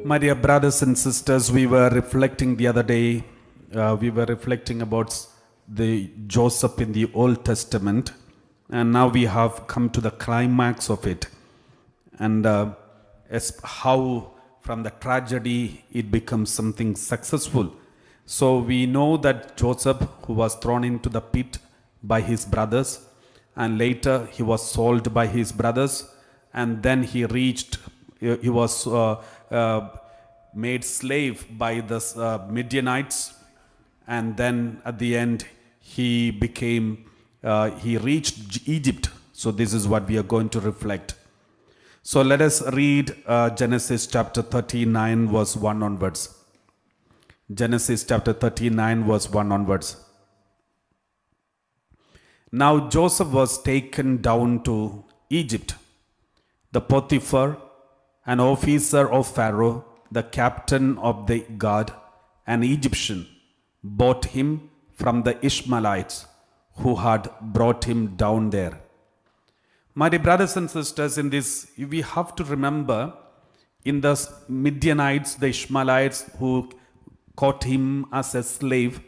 My dear brothers and sisters, we were reflecting the other day, we were reflecting about the Joseph in the Old Testament, and now we have come to the climax of it, and how from the tragedy it becomes something successful. So we know that Joseph, who was thrown into the pit by his brothers, and later he was sold by his brothers, and then he was made slave by the Midianites, and then at the end he reached Egypt. So this is what we are going to reflect. So let us read Genesis chapter 39 verse 1 onwards. Genesis chapter 39 verse 1 onwards. Now Joseph was taken down to Egypt. The Potiphar, an officer of Pharaoh, the captain of the guard, an Egyptian, bought him from the Ishmaelites who had brought him down there. My dear brothers and sisters, in this we have to remember, in the Midianites, the Ishmaelites who caught him as a slave,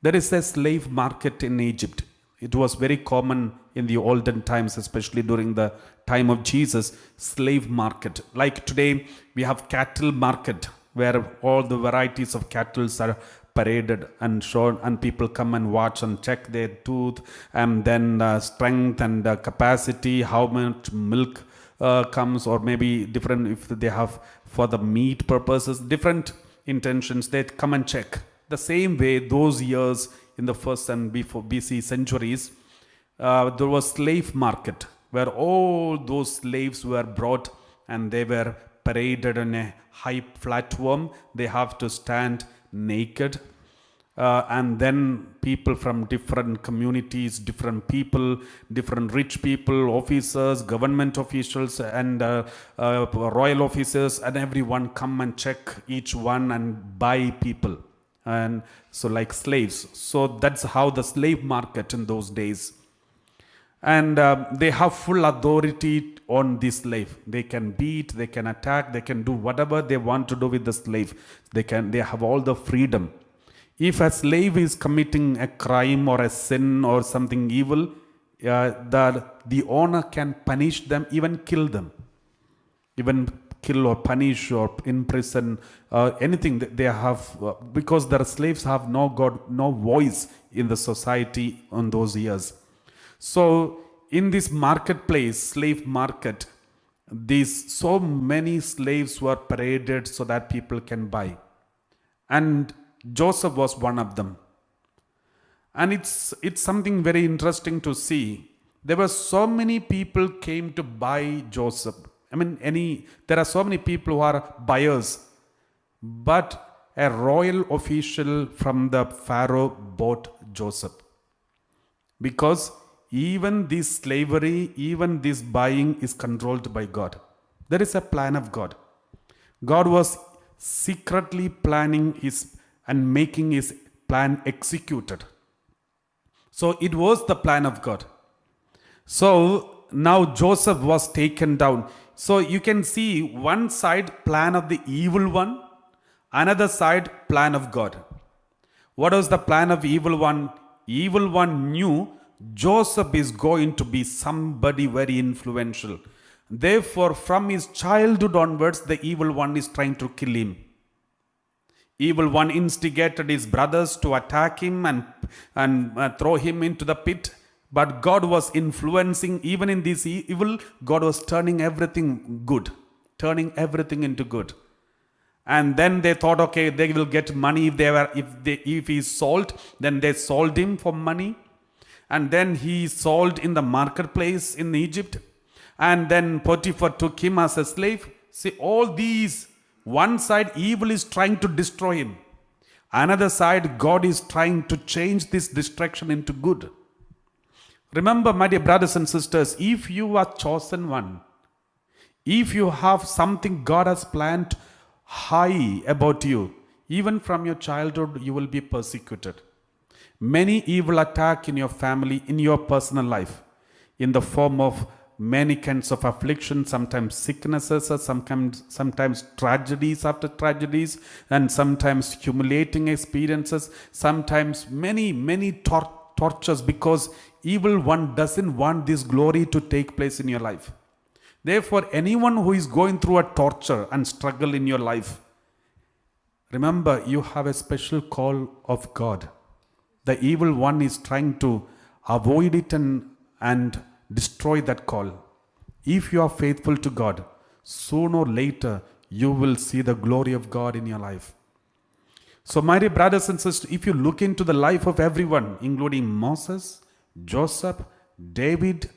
there is a slave market in Egypt. It was very common in the olden times, especially during the time of Jesus, slave market. Like today, we have cattle market, where all the varieties of cattle are paraded and shown, and people come and watch and check their tooth, and then strength and capacity, how much milk comes, or maybe different, if they have for the meat purposes, different intentions, they come and check. The same way, those years in the first and before BC centuries, there was slave market where all those slaves were brought and they were paraded on a high platform. They have to stand naked, and then people from different communities, different people, different rich people, officers, government officials, and royal officers, and everyone come and check each one and buy people, and so like slaves. So that's how the slave market in those days. And they have full authority on the slave. They can beat, they can attack, they can do whatever they want to do with the slave. They have all the freedom. If a slave is committing a crime or a sin or something evil, the owner can punish them, even kill them, even kill or punish or imprison, anything that they have, because their slaves have no voice in the society on those years. So in this marketplace, slave market, so many slaves were paraded so that people can buy, and Joseph was one of them. And it's something very interesting to see. There were so many people came to buy Joseph. I mean, there are so many people who are buyers, but a royal official from the Pharaoh bought Joseph, because even this slavery, even this buying is controlled by God. There is a plan of God. God was secretly planning and making his plan executed. So it was the plan of God. So now Joseph was taken down. So you can see one side, plan of the evil one, another side, plan of God. What was the plan of evil one? Evil one knew Joseph is going to be somebody very influential. Therefore, from his childhood onwards, the evil one is trying to kill him. Evil one instigated his brothers to attack him and throw him into the pit. But God was influencing, even in this evil, God was turning everything good, turning everything into good. And then they thought, okay, they will get money if he is sold. Then they sold him for money. And then he sold in the marketplace in Egypt. And then Potiphar took him as a slave. See, all these, one side, evil is trying to destroy him. Another side, God is trying to change this destruction into good. Remember, my dear brothers and sisters, if you are chosen one, if you have something God has planned high about you, even from your childhood, you will be persecuted. Many evil attack in your family, in your personal life, in the form of many kinds of afflictions, sometimes sicknesses, sometimes tragedies after tragedies, and sometimes humiliating experiences, sometimes many tortures, because evil one doesn't want this glory to take place in your life. Therefore, anyone who is going through a torture and struggle in your life, remember, you have a special call of God. The evil one is trying to avoid it and destroy that call. If you are faithful to God, sooner or later you will see the glory of God in your life. So, my dear brothers and sisters, if you look into the life of everyone, including Moses, Joseph, David,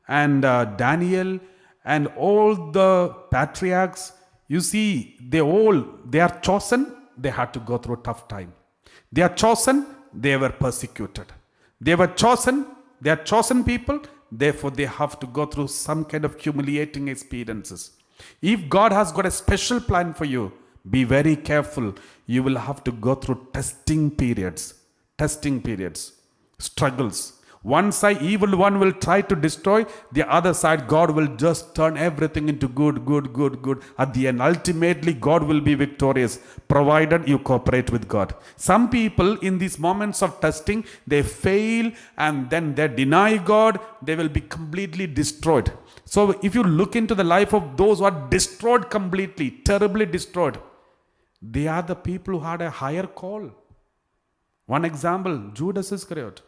and Daniel, and all the patriarchs, you see, they are chosen, they had to go through a tough time. They are chosen, they were persecuted. They were chosen, they are chosen people, therefore they have to go through some kind of humiliating experiences. If God has got a special plan for you, be very careful. You will have to go through testing periods, struggles. One side, evil one will try to destroy. The other side, God will just turn everything into good. At the end, ultimately, God will be victorious, provided you cooperate with God. Some people, in these moments of testing, they fail and then they deny God. They will be completely destroyed. So, if you look into the life of those who are destroyed completely, terribly destroyed, they are the people who had a higher call. One example, Judas Iscariot.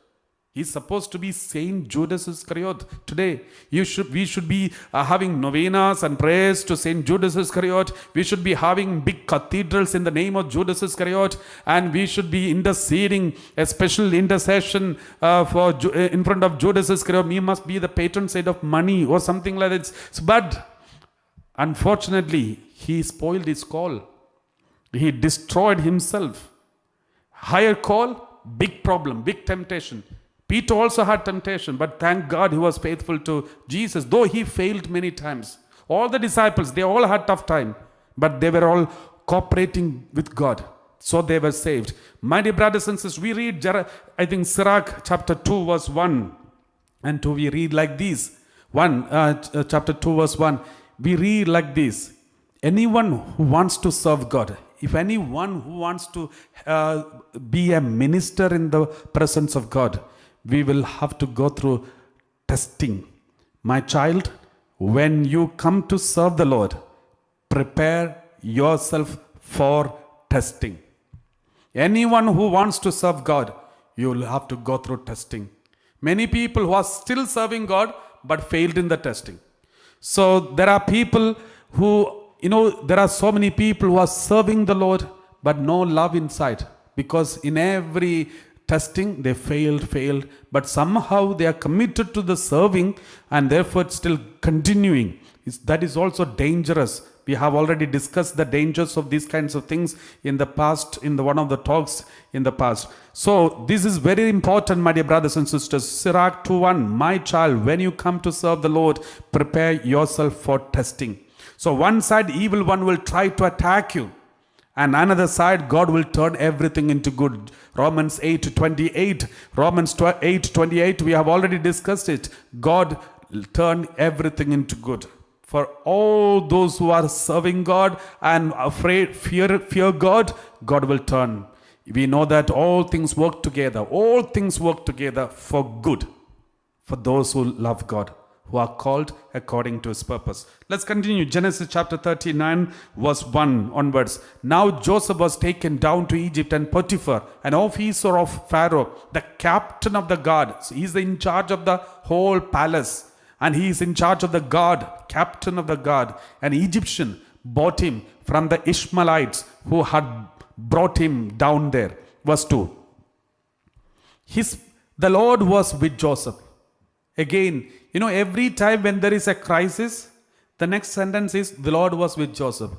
He's supposed to be Saint Judas Iscariot. Today, we should be having novenas and prayers to Saint Judas Iscariot. We should be having big cathedrals in the name of Judas Iscariot, and we should be interceding a special intercession in front of Judas Iscariot. He must be the patron saint of money or something like that. But unfortunately, he spoiled his call. He destroyed himself. Higher call, big problem, big temptation. Peter also had temptation, but thank God he was faithful to Jesus, though he failed many times. All the disciples, they all had tough time, but they were all cooperating with God, so they were saved. My dear brothers and sisters, we read, Sirach chapter 2 verse 1 and 2, we read like this. Chapter 2 verse 1, we read like this. Anyone who wants to serve God, if anyone who wants to be a minister in the presence of God, we will have to go through testing. My child, when you come to serve the Lord, prepare yourself for testing. Anyone who wants to serve God, you will have to go through testing. Many people who are still serving God but failed in the testing. So there are people who, there are so many people who are serving the Lord but no love inside, because in every testing they failed, but somehow they are committed to the serving and therefore it's still continuing. That is also dangerous. We have already discussed the dangers of these kinds of things in the past, in one of the talks in the past. So this is very important, my dear brothers and sisters. Sirach 2:1, my child, when you come to serve the Lord, prepare yourself for testing. So one side, evil one will try to attack you, and another side, God will turn everything into good. Romans 8:28, we have already discussed it. God turned everything into good. For all those who are serving God and fear God, God will turn. We know that all things work together for good, for those who love God, who are called according to his purpose. Let's continue. Genesis chapter 39 verse 1 onwards. Now Joseph was taken down to Egypt, and Potiphar, an officer of Pharaoh, the captain of the guard. So he's in charge of the whole palace, and he is in charge of the guard, captain of the guard. An Egyptian bought him from the Ishmaelites who had brought him down there. Verse 2. The Lord was with Joseph. Again, every time when there is a crisis, the next sentence is, the Lord was with Joseph.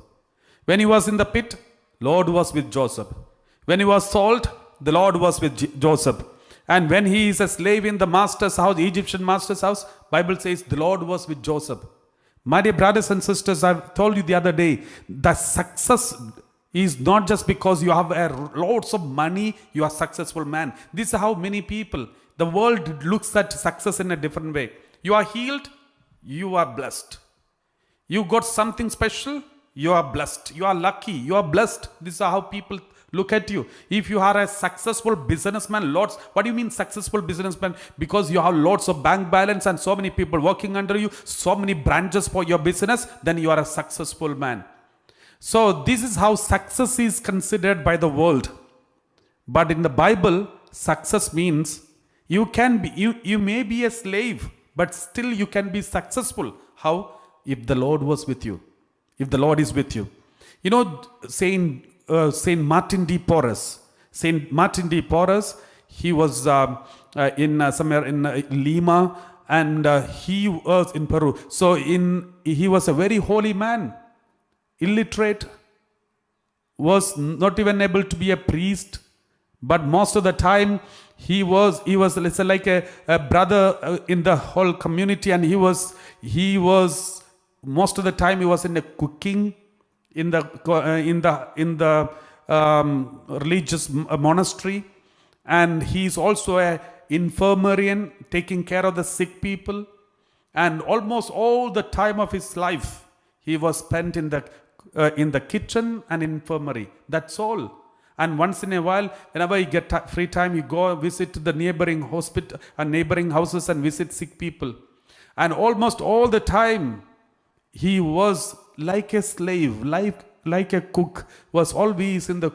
When he was in the pit, Lord was with Joseph. When he was sold, the Lord was with Joseph. And when he is a slave in the master's house, the Egyptian master's house, Bible says the Lord was with Joseph. My dear brothers and sisters, I've told you the other day, the success is not just because you have lots of money, you are a successful man. This is how many people, the world looks at success in a different way. You are healed, you are blessed. You got something special, you are blessed. You are lucky, you are blessed. This is how people look at you. If you are a successful businessman, lots, what do you mean successful businessman? Because you have lots of bank balance and so many people working under you, so many branches for your business, then you are a successful man. So this is how success is considered by the world. But in the Bible, success means you may be a slave, but still you can be successful. How? If the Lord was with you. If the Lord is with you. You know, Saint Martin de Porres. Saint Martin de Porres, he was somewhere in Lima, and he was in Peru. So he was a very holy man, illiterate, was not even able to be a priest, but most of the time he was like a brother in the whole community, and he was most of the time he was in the cooking in the religious monastery, and he's also a infirmarian taking care of the sick people, and almost all the time of his life he was spent in the kitchen and infirmary. That's all. And once in a while, whenever you get free time, you go visit the neighboring hospital and neighboring houses and visit sick people. And almost all the time he was like a slave, like a cook, was always in the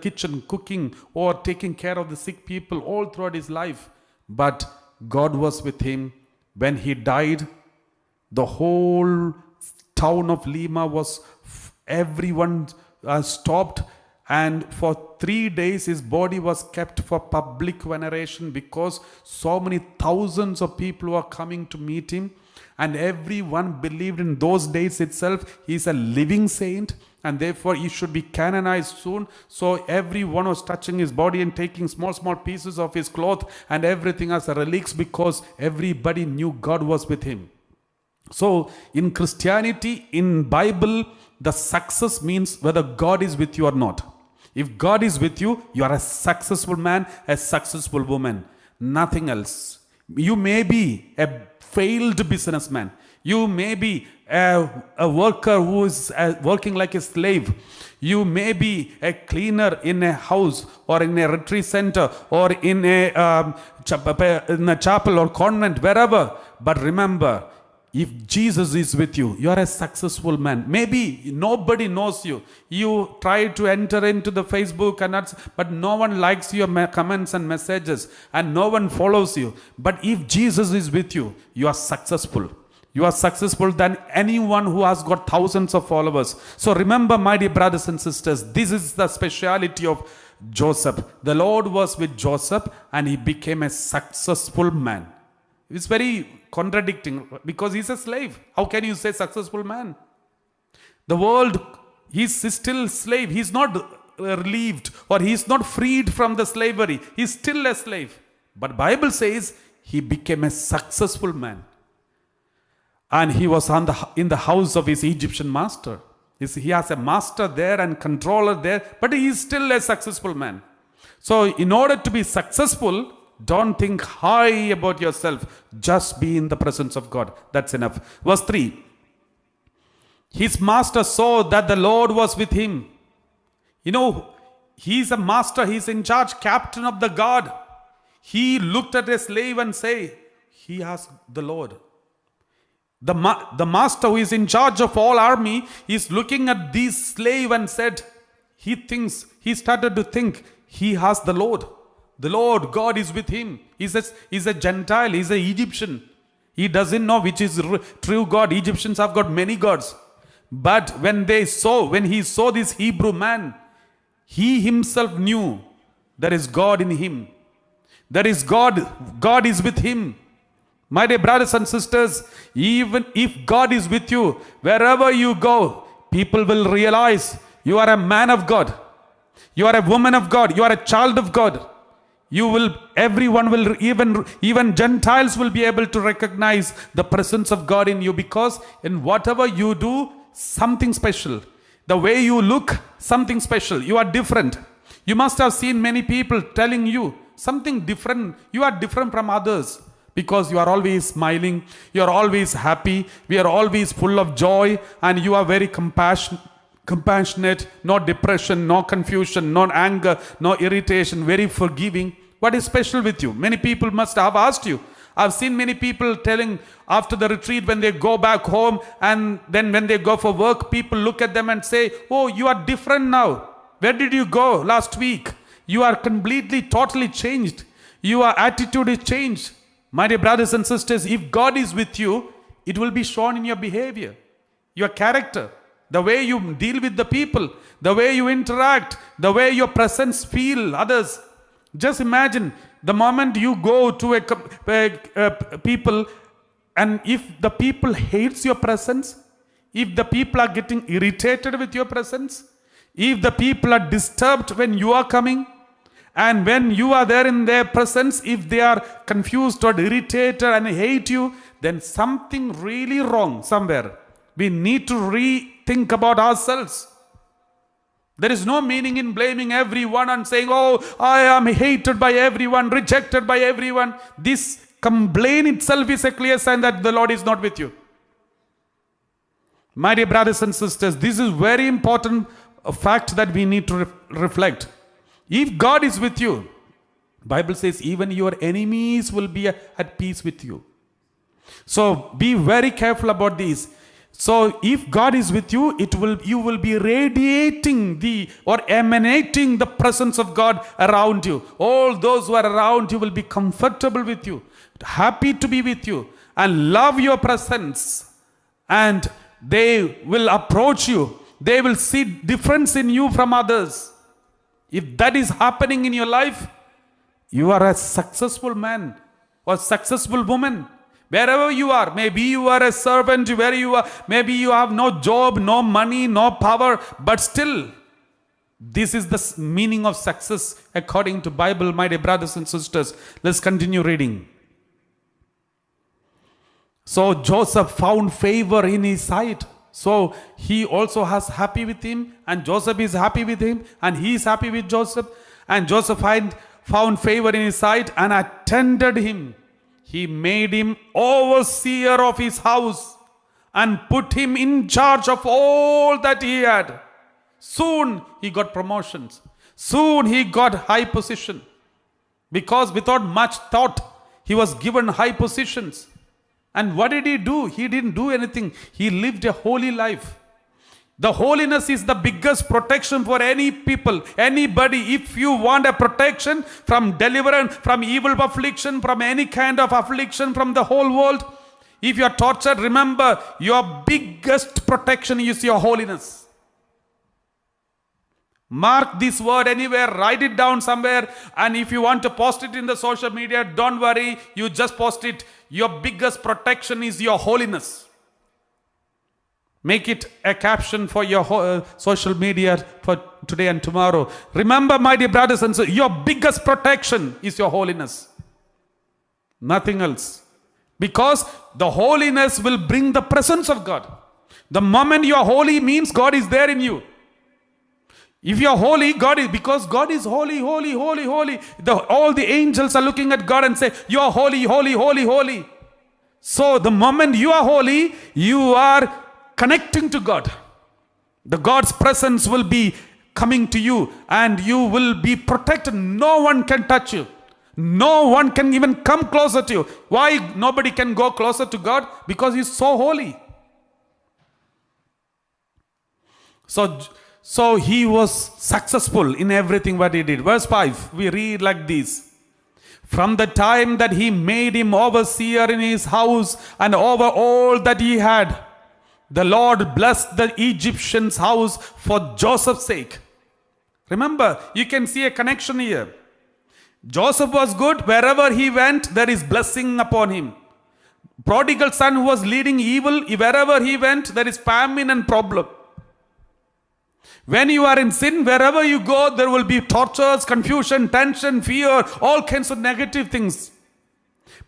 kitchen cooking or taking care of the sick people all throughout his life. But God was with him. When he died, the whole town of Lima was, everyone stopped, and for 3 days his body was kept for public veneration, because so many thousands of people were coming to meet him, and everyone believed in those days itself he is a living saint, and therefore he should be canonized soon. So everyone was touching his body and taking small pieces of his cloth and everything as relics, because everybody knew God was with him. So in Christianity, in Bible, the success means whether God is with you or not. If God is with you, you are a successful man, a successful woman, nothing else. You may be a failed businessman. You may be a worker who is working like a slave. You may be a cleaner in a house or in a retreat center or in a chapel or convent, wherever. But remember, if Jesus is with you, you are a successful man. Maybe nobody knows you. You try to enter into the Facebook, but no one likes your comments and messages, and no one follows you. But if Jesus is with you, you are successful. You are successful than anyone who has got thousands of followers. So remember, my dear brothers and sisters, this is the speciality of Joseph. The Lord was with Joseph and he became a successful man. It's very contradicting, because he's a slave. How can you say successful man? The world, he's still a slave. He's not relieved, or he's not freed from the slavery. He's still a slave. But Bible says he became a successful man. And he was in the house of his Egyptian master. He has a master there and controller there, but he is still a successful man. So in order to be successful, don't think high about yourself. Just be in the presence of God. That's enough. Verse 3. His master saw that the Lord was with him. You know, he's a master. He's in charge, captain of the guard. He looked at a slave and say, he has the Lord. The master who is in charge of all army is looking at this slave and said, he started to think, he has the Lord. The Lord God is with him. He's a Gentile. He's an Egyptian. He doesn't know which is true God. Egyptians have got many gods. But when he saw this Hebrew man, he himself knew there is God in him. There is God. God is with him. My dear brothers and sisters, even if God is with you, wherever you go, people will realize you are a man of God. You are a woman of God. You are a child of God. Everyone will, even Gentiles will be able to recognize the presence of God in you, because in whatever you do, something special. The way you look, something special. You are different. You must have seen many people telling you something different. You are different from others. because you are always smiling, you are always happy, we are always full of joy, and you are very compassionate, no depression, no confusion, no anger, no irritation, very forgiving. What is special with you? Many people must have asked you. I've seen many people telling after the retreat when they go back home, and then when they go for work, people look at them and say, oh, you are different now. Where did you go last week? You are completely, totally changed. Your attitude is changed. My dear brothers and sisters, if God is with you, it will be shown in your behavior, your character, the way you deal with the people, the way you interact, the way your presence feel others. Just imagine the moment you go to a people, and if the people hates your presence, if the people are getting irritated with your presence, if the people are disturbed when you are coming, and when you are there in their presence, if they are confused or irritated and hate you, then something really wrong somewhere. We need to rethink about ourselves. There is no meaning in blaming everyone and saying, oh, I am hated by everyone, rejected by everyone. This complaint itself is a clear sign that the Lord is not with you. My dear brothers and sisters, this is very important fact that we need to reflect. If God is with you, Bible says even your enemies will be at peace with you. So be very careful about this. So if God is with you, you will be radiating or emanating the presence of God around you. All those who are around you will be comfortable with you, happy to be with you, and love your presence. And they will approach you. They will see difference in you from others. If that is happening in your life, you are a successful man or successful woman. Wherever you are, maybe you are a servant, where you are, maybe you have no job, no money, no power, but still, this is the meaning of success according to Bible, my dear brothers and sisters. Let's continue reading. So Joseph found favor in his sight. So he also has happy with him, and Joseph is happy with him, and he is happy with Joseph. And Joseph found favor in his sight and attended him. He made him overseer of his house and put him in charge of all that he had. Soon he got promotions. Soon he got high position. Because without much thought, he was given high positions. And what did he do? He didn't do anything. He lived a holy life. The holiness is the biggest protection for any people, anybody. If you want a protection from deliverance, from evil affliction, from any kind of affliction from the whole world, if you are tortured, remember your biggest protection is your holiness. Mark this word anywhere, write it down somewhere, and if you want to post it in the social media, don't worry, you just post it. Your biggest protection is your holiness. Make it a caption for your social media for today and tomorrow. Remember, my dear brothers and sisters, your biggest protection is your holiness. Nothing else. Because the holiness will bring the presence of God. The moment you are holy means God is there in you. If you are holy, because God is holy, holy, holy, holy. All the angels are looking at God and say, you are holy, holy, holy, holy. So the moment you are holy, you are connecting to God. The God's presence will be coming to you and you will be protected. No one can touch you. No one can even come closer to you. Why nobody can go closer to God? Because He's so holy. So he was successful in everything what he did. Verse 5, we read like this. From the time that he made him overseer in his house and over all that he had, the Lord blessed the Egyptian's house for Joseph's sake. Remember, you can see a connection here. Joseph was good. Wherever he went, there is blessing upon him. Prodigal son who was leading evil, wherever he went, there is famine and problem. When you are in sin, wherever you go, there will be tortures, confusion, tension, fear, all kinds of negative things.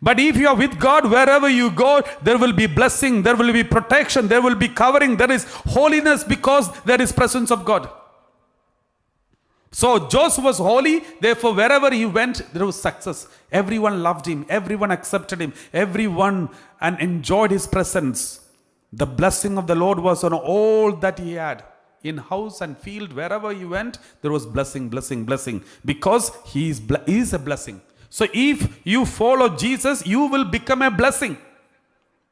But if you are with God, wherever you go, there will be blessing, there will be protection, there will be covering, there is holiness because there is presence of God. So Joseph was holy, therefore wherever he went, there was success. Everyone loved him, everyone accepted him, everyone and enjoyed his presence. The blessing of the Lord was on all that he had. In house and field, wherever he went, there was blessing, blessing, blessing. Because he is a blessing. So if you follow Jesus, you will become a blessing.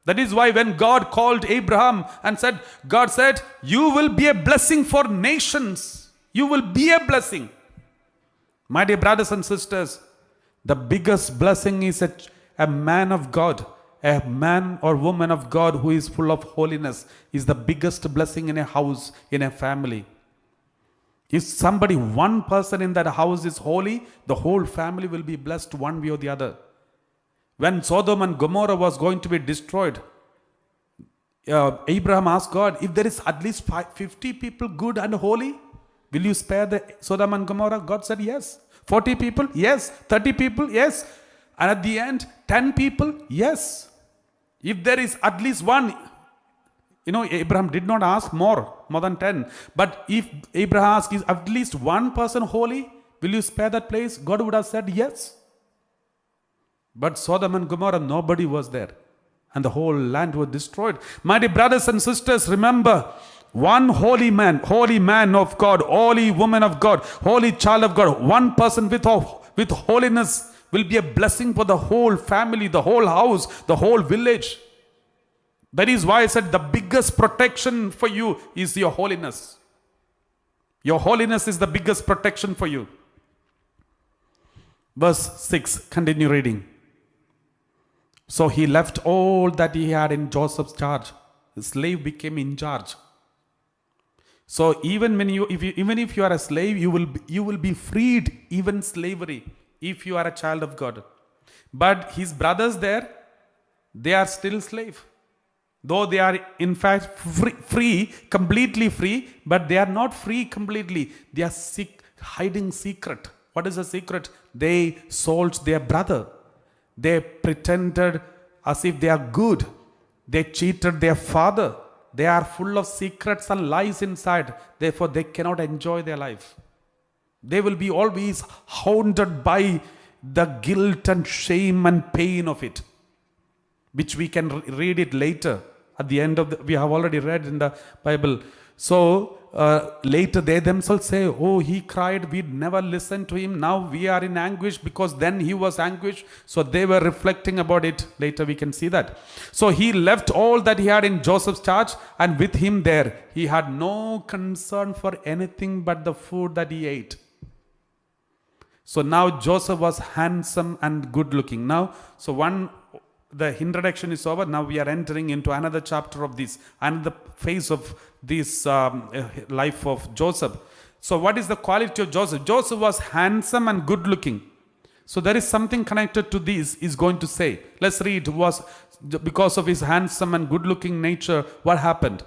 That is why when God called Abraham and said, God said, you will be a blessing for nations. You will be a blessing. My dear brothers and sisters, the biggest blessing is a man of God, a man or woman of God who is full of holiness is the biggest blessing in a house, in a family. If somebody, one person in that house is holy, the whole family will be blessed one way or the other. When Sodom and Gomorrah was going to be destroyed, Abraham asked God, if there is at least 50 people good and holy, will you spare the Sodom and Gomorrah? God said yes. 40 people? Yes. 30 people? Yes. And at the end, 10 people? Yes. If there is at least one, Abraham did not ask more than 10. But if Abraham asked, is at least one person holy, will you spare that place? God would have said yes. But Sodom and Gomorrah, nobody was there. And the whole land was destroyed. My dear brothers and sisters, remember, one holy man of God, holy woman of God, holy child of God, one person with holiness will be a blessing for the whole family, the whole house, the whole village. That is why I said the biggest protection for you is your holiness. Your holiness is the biggest protection for you. Verse 6, continue reading. So he left all that he had in Joseph's charge. The slave became in charge. So even if you are a slave, you will be freed, even slavery, if you are a child of God. But his brothers there, they are still slave. Though they are in fact free, completely free, but they are not free completely. They are hiding secret. What is the secret? They sold their brother. They pretended as if they are good. They cheated their father. They are full of secrets and lies inside. Therefore, they cannot enjoy their life. They will be always haunted by the guilt and shame and pain of it, which we can read it later. At the end of we have already read in the Bible. So later they themselves say, oh, he cried, we never listened to him. Now we are in anguish because then he was anguished. So they were reflecting about it. Later we can see that. So he left all that he had in Joseph's charge, and with him there, he had no concern for anything but the food that he ate. So now Joseph was handsome and good looking. Now, the introduction is over. Now we are entering into another chapter of this, another phase of this life of Joseph. So what is the quality of Joseph? Joseph was handsome and good looking. So there is something connected to this is going to say. Let's read. Because of his handsome and good looking nature, what happened?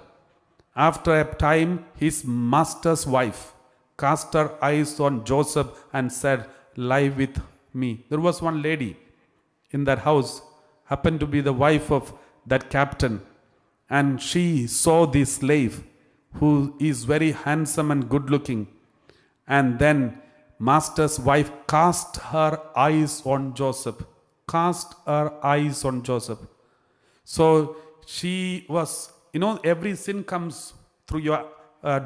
After a time, his master's wife cast her eyes on Joseph and said, lie with me. There was one lady in that house, happened to be the wife of that captain, and she saw this slave who is very handsome and good looking, and then master's wife cast her eyes on Joseph. So she was, every sin comes through your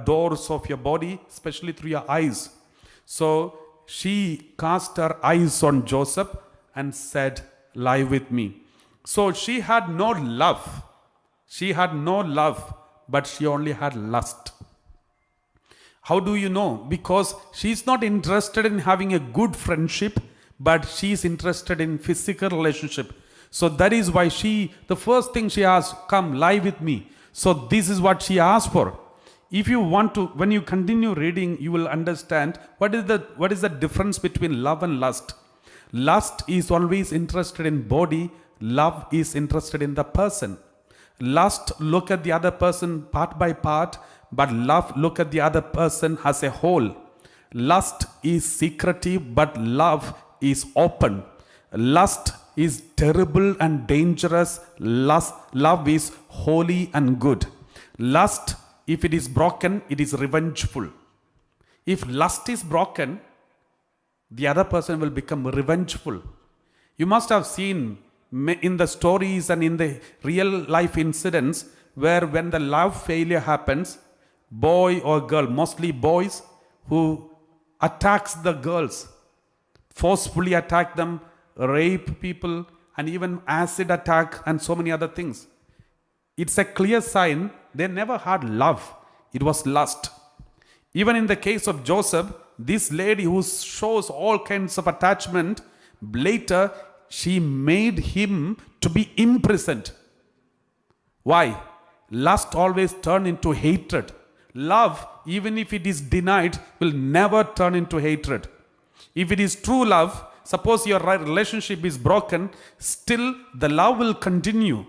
doors of your body, especially through your eyes. So she cast her eyes on Joseph and said, lie with me. So she had no love. But she only had lust. How do you know? Because she's not interested in having a good friendship, but she's interested in physical relationship. So that is why the first thing she asked, come lie with me. So this is what she asked for. If you want to, when you continue reading, you will understand what is the difference between love and lust. Lust is always interested in body. Love is interested in the person. Lust look at the other person part by part, but love look at the other person as a whole. Lust is secretive, but love is open. Lust is terrible and dangerous. Love is holy and good. Lust, if it is broken, it is revengeful. If lust is broken, the other person will become revengeful. You must have seen in the stories and in the real life incidents where when the love failure happens, boy or girl, mostly boys, who attacks the girls, forcefully attack them, rape people, and even acid attack and so many other things. It's a clear sign they never had love. It was lust. Even in the case of Joseph, this lady who shows all kinds of attachment, later she made him to be imprisoned. Why? Lust always turns into hatred. Love, even if it is denied, will never turn into hatred. If it is true love, suppose your relationship is broken, still the love will continue.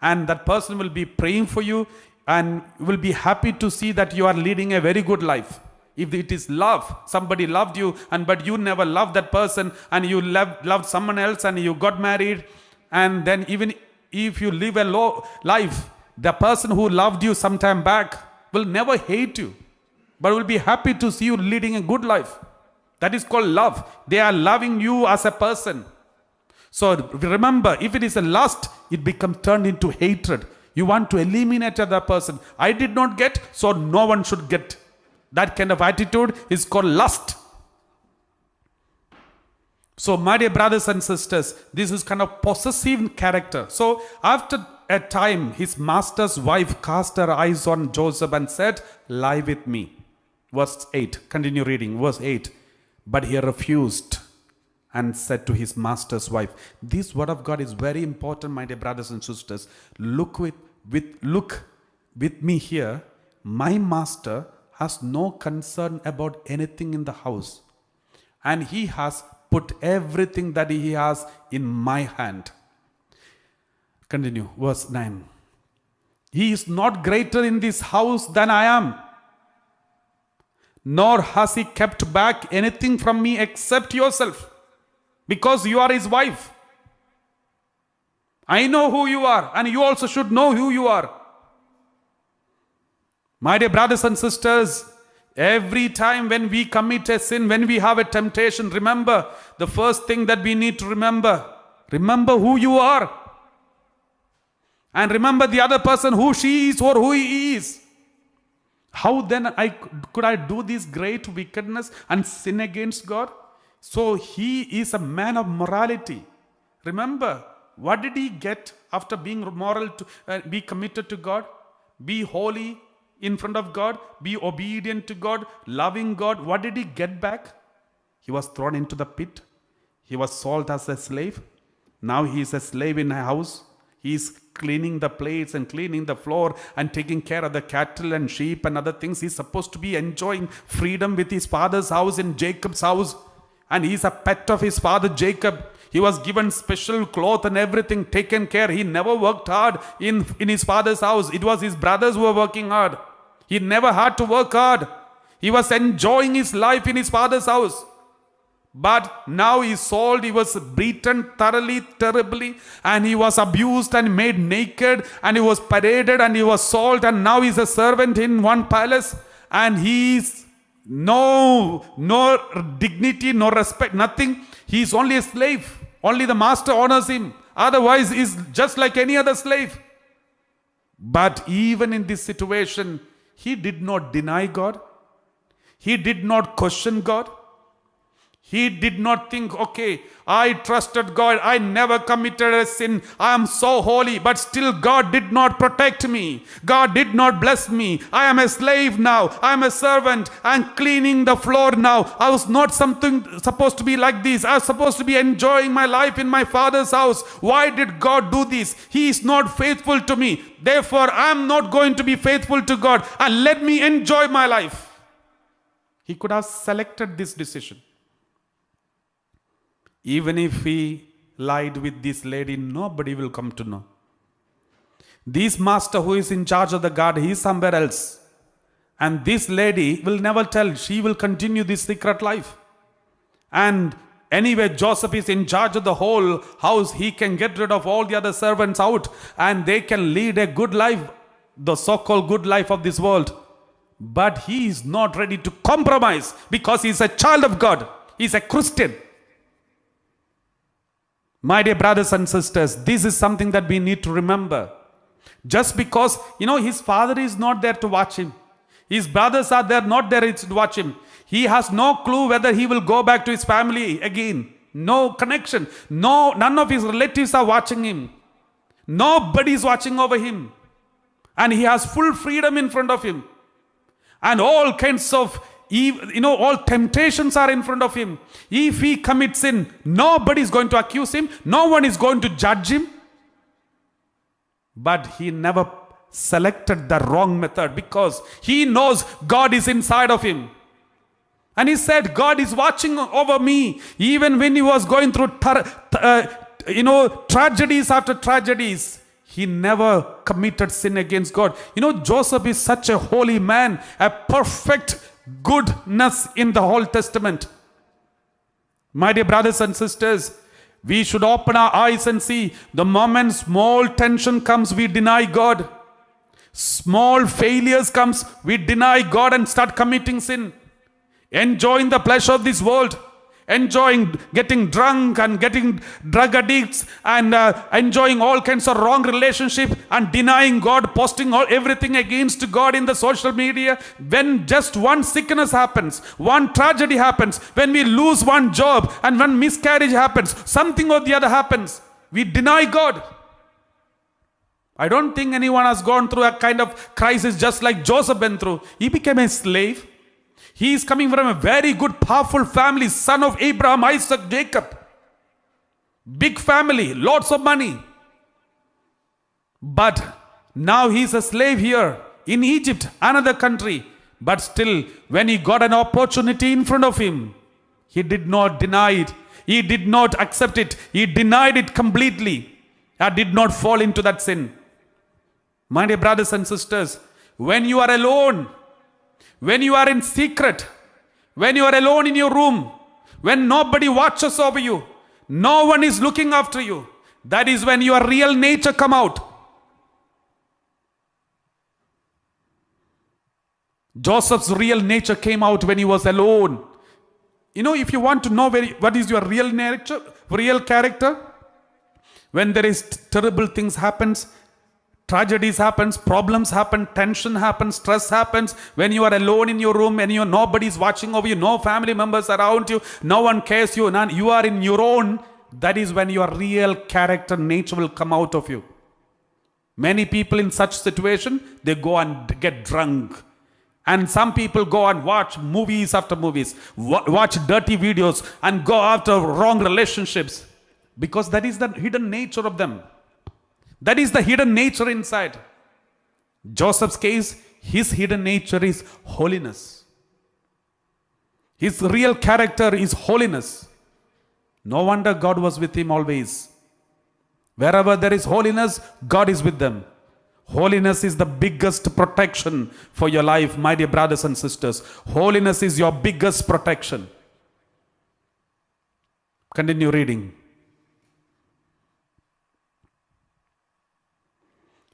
And that person will be praying for you and will be happy to see that you are leading a very good life. If it is love, somebody loved you but you never loved that person and you loved someone else and you got married, and then even if you live a low life, the person who loved you some time back will never hate you, but will be happy to see you leading a good life. That is called love. They are loving you as a person. So remember, if it is a lust, it becomes turned into hatred. You want to eliminate other person. I did not get, so no one should get. That kind of attitude is called lust. So my dear brothers and sisters, this is kind of possessive character. So after a time, his master's wife cast her eyes on Joseph and said, "Lie with me." Verse 8, continue reading, verse 8. But he refused and said to his master's wife. This word of God is very important, my dear brothers and sisters. Look with me here. My master has no concern about anything in the house, and he has put everything that he has in my hand. Continue, verse 9. He is not greater in this house than I am, nor has he kept back anything from me except yourself, because you are his wife. I know who you are, and you also should know who you are. My dear brothers and sisters, every time when we commit a sin, when we have a temptation, remember the first thing that we need to remember who you are. And remember the other person, who she is or who he is. How then could I do this great wickedness and sin against God? So he is a man of morality. Remember, what did he get after being moral, to be committed to God? Be holy in front of God, be obedient to God, loving God. What did he get back? He was thrown into the pit. He was sold as a slave. Now he is a slave in a house. He is cleaning the plates and cleaning the floor and taking care of the cattle and sheep and other things. He's supposed to be enjoying freedom with his father's house, in Jacob's house. And he's a pet of his father Jacob. He was given special cloth and everything, taken care. He never worked hard in his father's house. It was his brothers who were working hard. He never had to work hard. He was enjoying his life in his father's house. But now he sold, he was beaten thoroughly, terribly, and he was abused and made naked, and he was paraded and he was sold, and now he's a servant in one palace, and he's no dignity, no respect, nothing. He's only a slave. Only the master honors him. Otherwise, he's just like any other slave. But even in this situation, he did not deny God. He did not question God. He did not think, okay, I trusted God. I never committed a sin. I am so holy, but still God did not protect me. God did not bless me. I am a slave now. I am a servant. I am cleaning the floor now. I was not supposed to be like this. I was supposed to be enjoying my life in my father's house. Why did God do this? He is not faithful to me. Therefore, I am not going to be faithful to God. And let me enjoy my life. He could have selected this decision. Even if he lied with this lady, nobody will come to know. This master who is in charge of the guard, he is somewhere else. And this lady will never tell. She will continue this secret life. And anyway, Joseph is in charge of the whole house. He can get rid of all the other servants out, and they can lead a good life, the so-called good life of this world. But he is not ready to compromise because he is a child of God. He is a Christian. My dear brothers and sisters, this is something that we need to remember. Just because, his father is not there to watch him. His brothers are there, not there to watch him. He has no clue whether he will go back to his family again. No connection. None of his relatives are watching him. Nobody is watching over him. And he has full freedom in front of him. And all kinds of, all temptations are in front of him. If he commits sin, nobody is going to accuse him. No one is going to judge him. But he never selected the wrong method because he knows God is inside of him. And he said, God is watching over me. Even when he was going through tragedies after tragedies, he never committed sin against God. Joseph is such a holy man, a perfect goodness in the Old Testament. My dear brothers and sisters, we should open our eyes and see the moment small tension comes, we deny God. Small failures comes, we deny God and start committing sin. Enjoying the pleasure of this world. Enjoying getting drunk and getting drug addicts and enjoying all kinds of wrong relationships and denying God, posting everything against God in the social media. When just one sickness happens, one tragedy happens, when we lose one job and when miscarriage happens, something or the other happens, we deny God. I don't think anyone has gone through a kind of crisis just like Joseph went through. He became a slave. He is coming from a very good, powerful family, son of Abraham, Isaac, Jacob. Big family, lots of money. But now he is a slave here in Egypt, another country. But still, when he got an opportunity in front of him, he did not deny it. He did not accept it. He denied it completely. I did not fall into that sin. My dear brothers and sisters, when you are alone, when you are in secret, when you are alone in your room, when nobody watches over you, no one is looking after you, that is when your real nature come out. Joseph's real nature came out when he was alone. If you want to know what is your real nature, real character, when there is terrible things happens, tragedies happens, problems happen, tension happens, stress happens, when you are alone in your room and nobody is watching over you, no family members around you, no one cares you, you are in your own, that is when your real character, nature will come out of you. Many people in such situation, they go and get drunk. And some people go and watch movies after movies, watch dirty videos and go after wrong relationships. Because that is the hidden nature of them. That is the hidden nature inside. Joseph's case, his hidden nature is holiness. His real character is holiness. No wonder God was with him always. Wherever there is holiness, God is with them. Holiness is the biggest protection for your life, my dear brothers and sisters. Holiness is your biggest protection. Continue reading.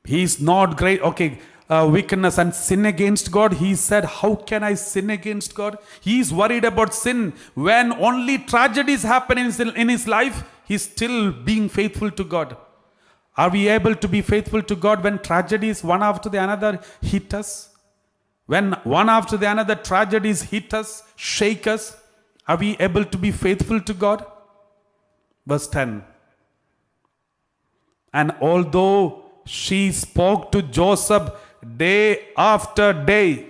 He is not great. Wickedness and sin against God. He said, how can I sin against God? He is worried about sin. When only tragedies happen in his life, he is still being faithful to God. Are we able to be faithful to God when tragedies one after the another hit us? When one after the another tragedies hit us, shake us, are we able to be faithful to God? Verse 10. And although she spoke to Joseph day after day,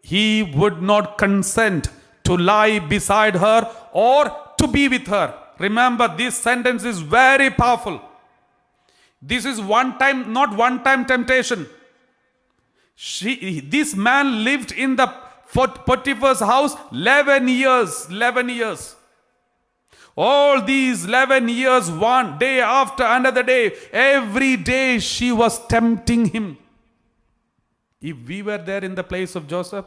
he would not consent to lie beside her or to be with her. Remember, this sentence is very powerful. This is not one-time temptation. This man lived in the Potiphar's house 11 years. All these 11 years, one day after another day, every day she was tempting him. If we were there in the place of Joseph,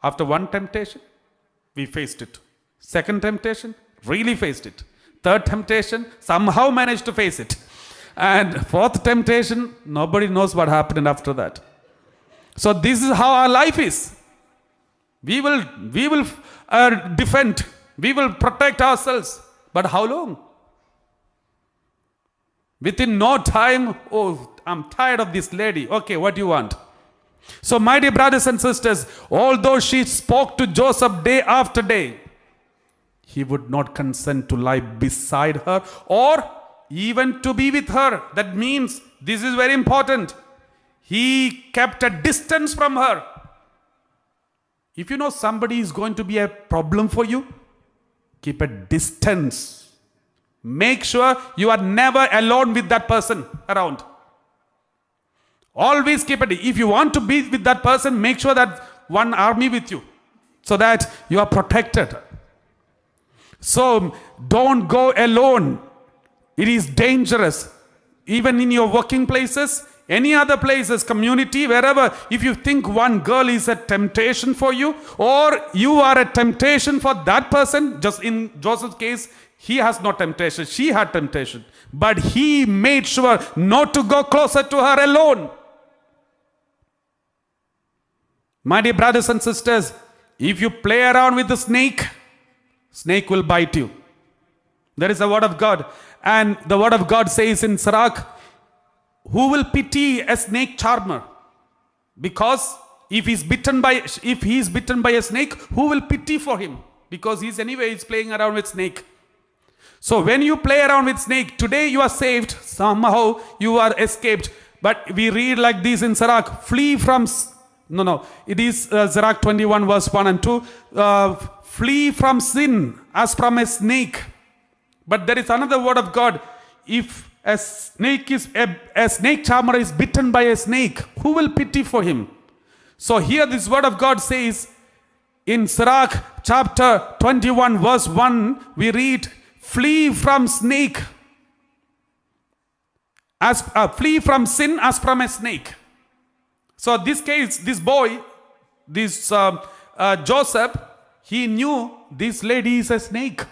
after one temptation, we faced it. Second temptation, really faced it. Third temptation, somehow managed to face it. And fourth temptation, nobody knows what happened after that. So this is how our life is. We will defend. We will protect ourselves. But how long? Within no time, oh, I'm tired of this lady. Okay, what do you want? So, my dear brothers and sisters, although she spoke to Joseph day after day, he would not consent to lie beside her or even to be with her. That means, this is very important, he kept a distance from her. If you know somebody is going to be a problem for you, keep a distance. Make sure you are never alone with that person around. Always keep it. If you want to be with that person, make sure that one army with you, so that you are protected. So don't go alone. It is dangerous. Even in your working places, any other places, community, wherever, if you think one girl is a temptation for you, or you are a temptation for that person, just in Joseph's case, he has no temptation, she had temptation. But he made sure not to go closer to her alone. My dear brothers and sisters, if you play around with the snake, snake will bite you. There is a word of God. And the word of God says in Sirach, who will pity a snake charmer? Because if he is bitten by a snake, who will pity for him? Because he's playing around with snake. So when you play around with snake, today you are saved, somehow you are escaped. But we read like this in Sirach, flee from... it is Sirach 21 verse 1 and 2. Flee from sin as from a snake. But there is another word of God. If a snake charmer is bitten by a snake, who will pity for him? So here this word of God says in Sirach chapter 21 verse 1, we read, flee from snake, flee from sin as from a snake. So this case, this boy, Joseph, he knew this lady is a snake.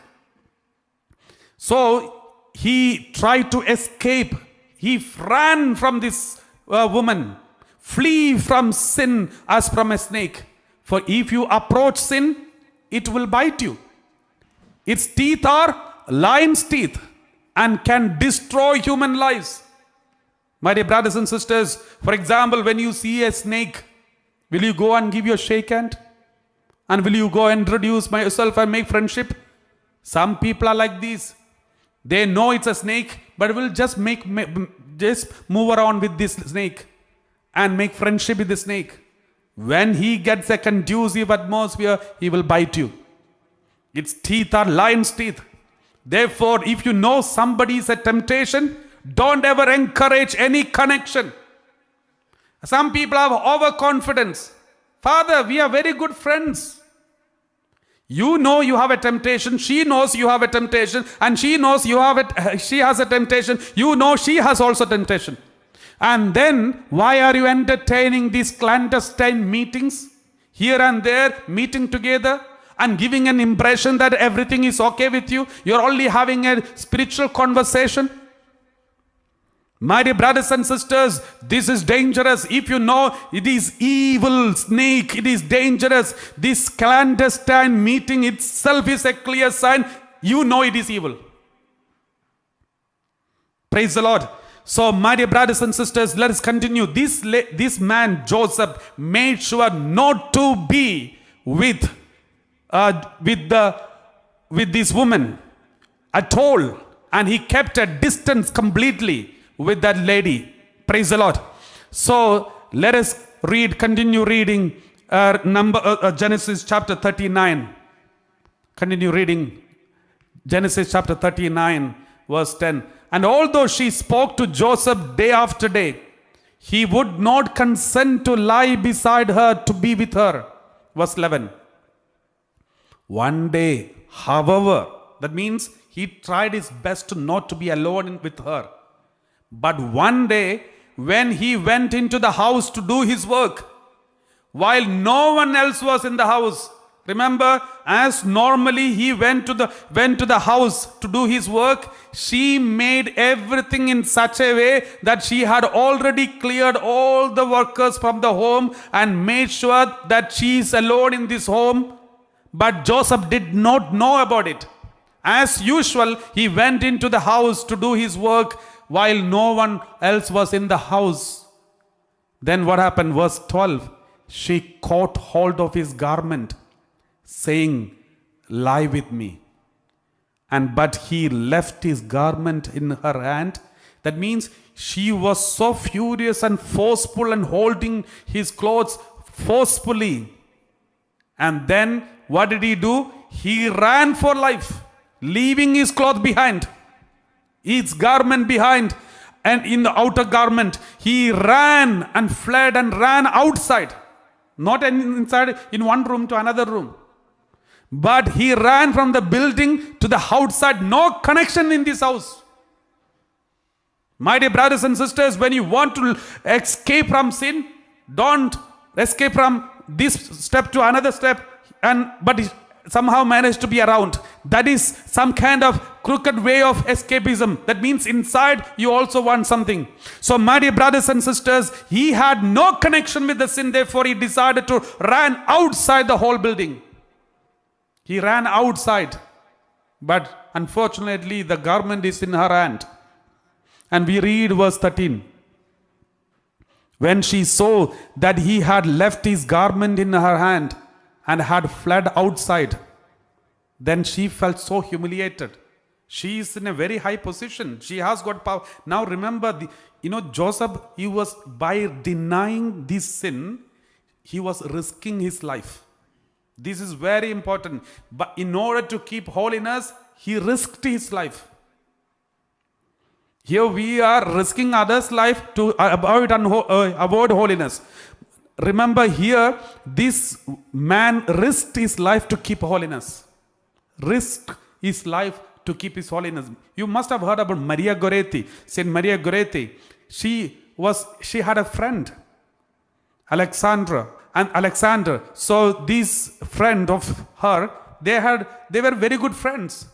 So he tried to escape. He ran from this woman. Flee from sin as from a snake. For if you approach sin, it will bite you. Its teeth are lion's teeth and can destroy human lives. My dear brothers and sisters, for example, when you see a snake, will you go and give your shake hand? And will you go and introduce yourself and make friendship? Some people are like this. They know it's a snake, but will just move around with this snake and make friendship with the snake. When he gets a conducive atmosphere, he will bite you. Its teeth are lion's teeth. Therefore, if you know somebody is a temptation, don't ever encourage any connection. Some people have overconfidence. Father, we are very good friends. You know you have a temptation. She knows you have a temptation. And she knows she has a temptation. You know she has also temptation. And then, why are you entertaining these clandestine meetings? Here and there, meeting together and giving an impression that everything is okay with you. You're only having a spiritual conversation. My dear brothers and sisters, this is dangerous. If you know it is evil snake, it is dangerous. This clandestine meeting itself is a clear sign. You know it is evil. Praise the Lord. So, my dear brothers and sisters, let us continue. This man, Joseph, made sure not to be with this woman at all. And he kept a distance completely with that lady. Praise the Lord. So let us continue reading Genesis chapter 39. Continue reading Genesis chapter 39 verse 10. And although she spoke to Joseph day after day, he would not consent to lie beside her to be with her. Verse 11. One day, however, that means he tried his best not to be alone with her. But one day, when he went into the house to do his work, while no one else was in the house, Remember, as normally he went to the house to do his work, she made everything in such a way that she had already cleared all the workers from the home and made sure that she is alone in this home. But Joseph did not know about it. As usual, he went into the house to do his work while no one else was in the house. Then what happened? Verse 12. She caught hold of his garment, saying, lie with me. But he left his garment in her hand. That means she was so furious and forceful and holding his clothes forcefully. And then what did he do? He ran for life, leaving his cloth behind, his garment behind, and in the outer garment. He ran and fled and ran outside, not inside in one room to another room. But he ran from the building to the outside. No connection in this house. My dear brothers and sisters, when you want to escape from sin, don't escape from this step to another step, but somehow manage to be around. That is some kind of crooked way of escapism. That means inside you also want something. So my dear brothers and sisters, he had no connection with the sin. Therefore he decided to run outside the whole building. He ran outside, but unfortunately the garment is in her hand. And we read verse 13. When she saw that he had left his garment in her hand and had fled outside, then she felt so humiliated. She is in a very high position. She has got power. Now remember, Joseph, he was, by denying this sin, he was risking his life. This is very important. But in order to keep holiness, he risked his life. Here we are risking others' life to avoid holiness. Remember here, this man risked his life to keep holiness. Risked his life to keep his holiness. You must have heard about Maria Goretti. Saint Maria Goretti. She had a friend, Alexander. So this friend of her, they were very good friends.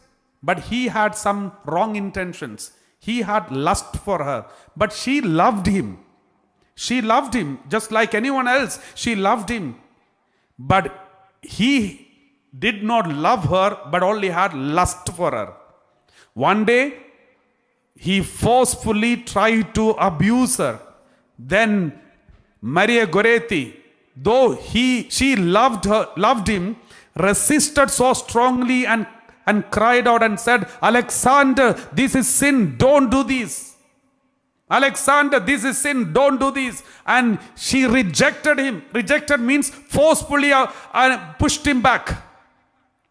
But he had some wrong intentions. He had lust for her. But she loved him. She loved him just like anyone else. She loved him. But he did not love her, but only had lust for her. One day, he forcefully tried to abuse her. Then Maria Goretti, though she loved him, resisted so strongly and cried out and said, Alexander, this is sin, don't do this. Alexander, this is sin, don't do this. And she rejected him. Rejected means forcefully pushed him back.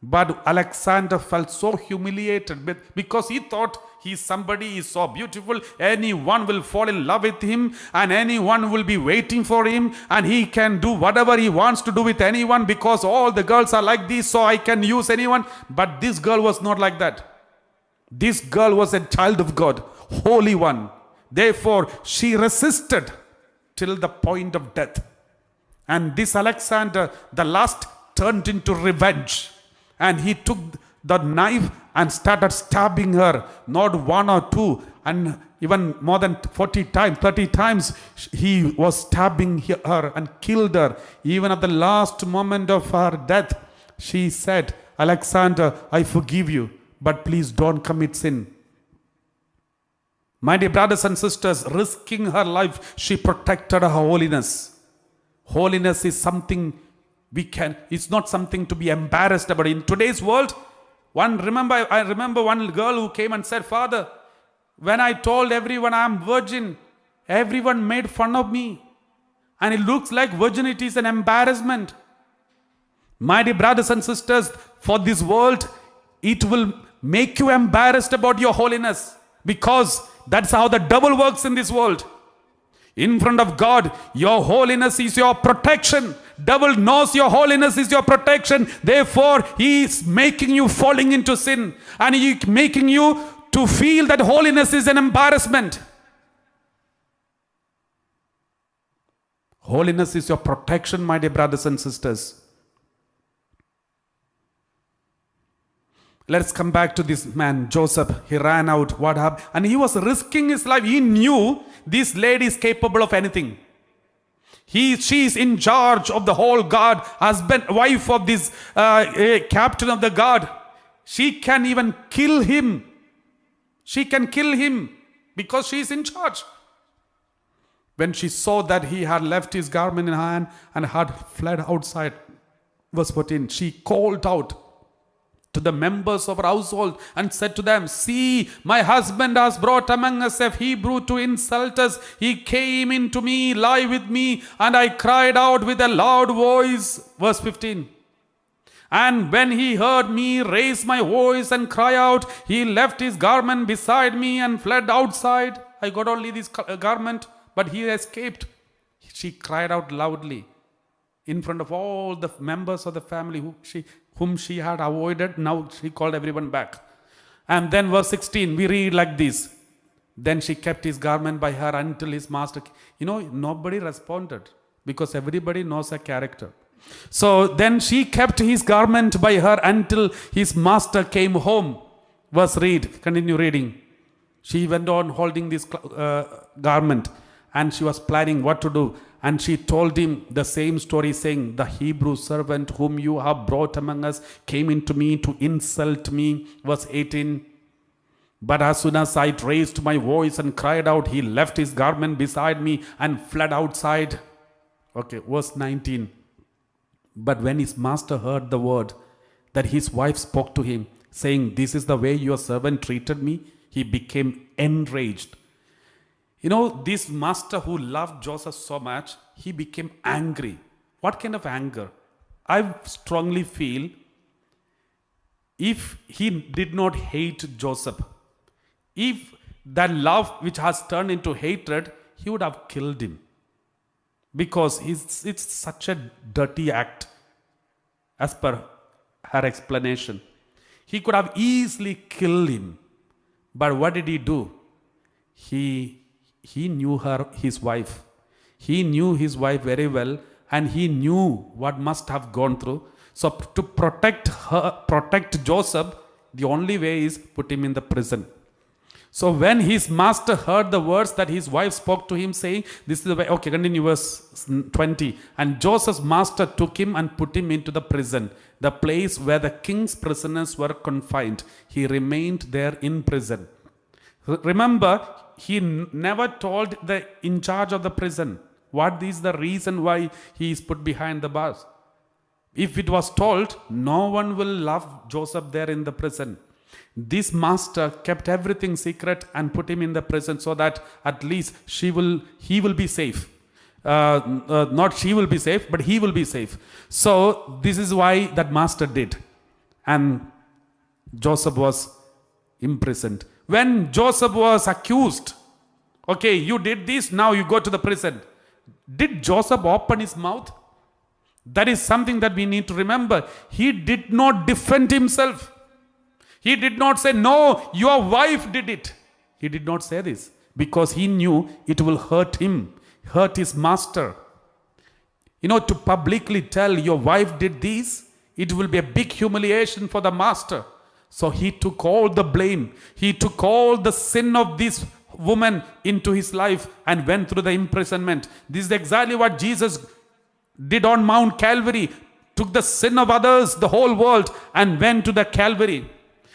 But Alexander felt so humiliated because he thought somebody is so beautiful, anyone will fall in love with him and anyone will be waiting for him and he can do whatever he wants to do with anyone because all the girls are like this, so I can use anyone. But this girl was not like that. This girl was a child of God, holy one. Therefore, she resisted till the point of death. And this Alexander, the lust turned into revenge. And he took the knife and started stabbing her, not one or two, and even more than 40 times, 30 times, he was stabbing her and killed her. Even at the last moment of her death, she said, Alexander, I forgive you, but please don't commit sin. My dear brothers and sisters, risking her life, she protected her holiness. Holiness is something it's not something to be embarrassed about. In today's world, I remember one girl who came and said, Father, when I told everyone I am virgin, everyone made fun of me. And it looks like virginity is an embarrassment. My dear brothers and sisters, for this world, it will make you embarrassed about your holiness. Because that's how the devil works in this world. In front of God, your holiness is your protection. Devil knows your holiness is your protection. Therefore, he is making you falling into sin. And he is making you to feel that holiness is an embarrassment. Holiness is your protection, my dear brothers and sisters. Let's come back to this man, Joseph. He ran out. What happened? And he was risking his life. He knew this lady is capable of anything. She is in charge of the whole guard, husband, wife of this captain of the guard. She can even kill him. She can kill him because she is in charge. When she saw that he had left his garment in her hand and had fled outside, verse 14, she called out to the members of her household and said to them, "See, my husband has brought among us a Hebrew to insult us. He came in to me, lie with me, and I cried out with a loud voice." Verse 15. "And when he heard me raise my voice and cry out, he left his garment beside me and fled outside." I got only this garment, but he escaped. She cried out loudly in front of all the members of the family whom she had avoided. Now she called everyone back. And then verse 16, we read like this. Then she kept his garment by her until his master. Nobody responded because everybody knows her character. So then she kept his garment by her until his master came home. Continue reading. She went on holding this garment and she was planning what to do. And she told him the same story, saying, "The Hebrew servant whom you have brought among us came into me to insult me." Verse 18. "But as soon as I raised my voice and cried out, he left his garment beside me and fled outside." Okay, verse 19. "But when his master heard the word that his wife spoke to him, saying, 'This is the way your servant treated me,' he became enraged." This master who loved Joseph so much, he became angry. What kind of anger? I strongly feel if he did not hate Joseph, if that love which has turned into hatred, he would have killed him. Because it's such a dirty act, as per her explanation. He could have easily killed him. But what did he do? He knew his wife. He knew his wife very well, and he knew what must have gone through. So to protect Joseph, the only way is put him in the prison. So when his master heard the words that his wife spoke to him, saying, "This is the way." Okay, continue verse 20. "And Joseph's master took him and put him into the prison, the place where the king's prisoners were confined. He remained there in prison." Remember, he never told the in charge of the prison what is the reason why he is put behind the bars. If it was told, no one will love Joseph there in the prison. This master kept everything secret and put him in the prison so that at least he will be safe. Not she will be safe, but he will be safe. So this is why that master did. And Joseph was imprisoned. When Joseph was accused, okay, you did this, now you go to the prison. Did Joseph open his mouth? That is something that we need to remember. He did not defend himself. He did not say, "No, your wife did it." He did not say this because he knew it will hurt him, hurt his master. To publicly tell your wife did this, it will be a big humiliation for the master. So he took all the blame. He took all the sin of this woman into his life and went through the imprisonment. This is exactly what Jesus did on Mount Calvary. Took the sin of others, the whole world, and went to the Calvary.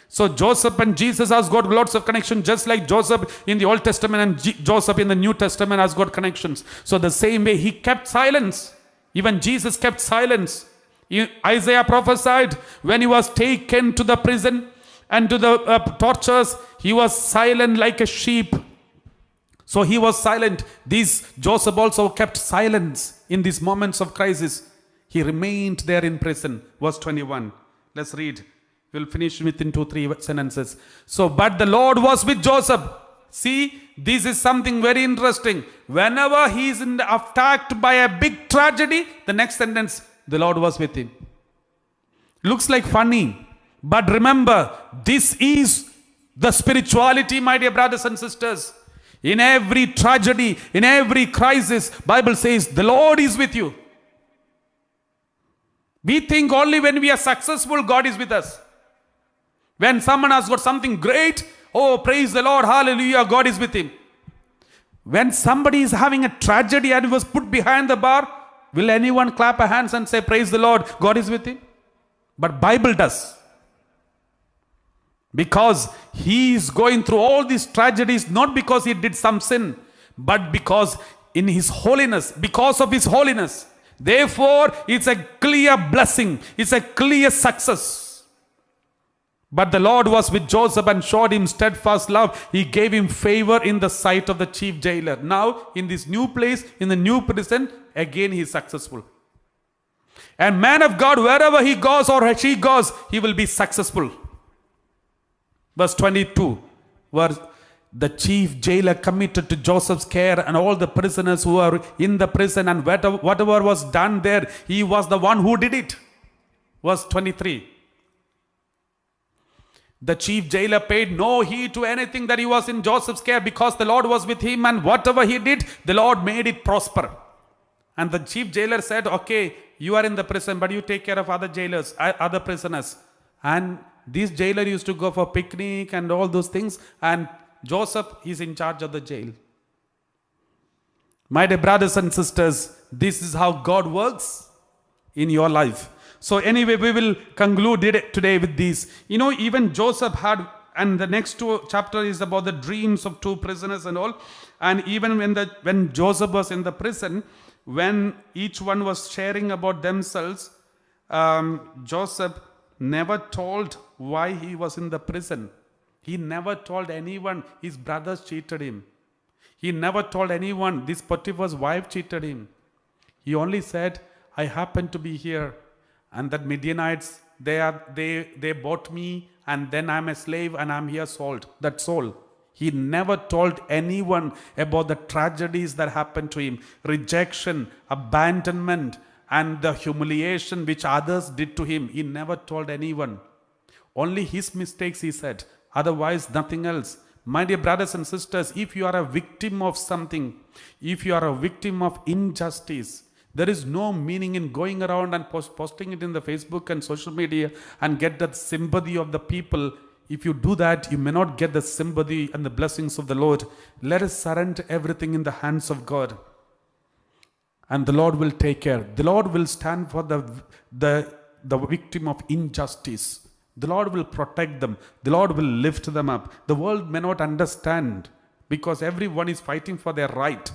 So Joseph and Jesus has got lots of connections, just like Joseph in the Old Testament and Joseph in the New Testament has got connections. So the same way he kept silence. Even Jesus kept silence. Isaiah prophesied when he was taken to the prison and to the tortures, he was silent like a sheep. So he was silent. Joseph also kept silence in these moments of crisis. He remained there in prison. Verse 21. Let's read. We'll finish within 2-3 sentences. So, but the Lord was with Joseph. See, this is something very interesting. Whenever he is attacked by a big tragedy, the next sentence, the Lord was with him. Looks like funny, but remember, this is the spirituality, my dear brothers and sisters. In every tragedy, in every crisis, Bible says the Lord is with you. We think only when we are successful, God is with us. When someone has got something great, oh, praise the Lord, hallelujah, God is with him. When somebody is having a tragedy and was put behind the bar, will anyone clap a hands and say, praise the Lord, God is with him? But Bible does. Because he is going through all these tragedies, not because he did some sin, but because in his holiness, because of his holiness. Therefore, it's a clear blessing. It's a clear success. But the Lord was with Joseph and showed him steadfast love. He gave him favor in the sight of the chief jailer. Now, in this new place, in the new prison, again he is successful. And man of God, wherever he goes or she goes, he will be successful. Verse 22, where the chief jailer committed to Joseph's care and all the prisoners who are in the prison, and whatever was done there, he was the one who did it. Verse 23. The chief jailer paid no heed to anything that he was in Joseph's care, because the Lord was with him, and whatever he did, the Lord made it prosper. And the chief jailer said, okay, you are in the prison, but you take care of other jailers, other prisoners. And this jailer used to go for picnic and all those things, and Joseph is in charge of the jail. My dear brothers and sisters, this is how God works in your life. So anyway, we will conclude it today with this. You know, even Joseph had, and the next chapter is about the dreams of two prisoners and all. And even when Joseph was in the prison, when each one was sharing about themselves, Joseph never told why he was in the prison. He never told anyone his brothers cheated him. He never told anyone this Potiphar's wife cheated him. He only said, I happen to be here. And that Midianites, they bought me, and then I'm a slave and I'm here sold. That's all. He never told anyone about the tragedies that happened to him. Rejection, abandonment, and the humiliation which others did to him. He never told anyone. Only his mistakes he said. Otherwise, nothing else. My dear brothers and sisters, if you are a victim of something, if you are a victim of injustice, there is no meaning in going around and posting it in the Facebook and social media and get that sympathy of the people. If you do that, you may not get the sympathy and the blessings of the Lord. Let us surrender everything in the hands of God. And the Lord will take care. The Lord will stand for the victim of injustice. The Lord will protect them. The Lord will lift them up. The world may not understand, because everyone is fighting for their right.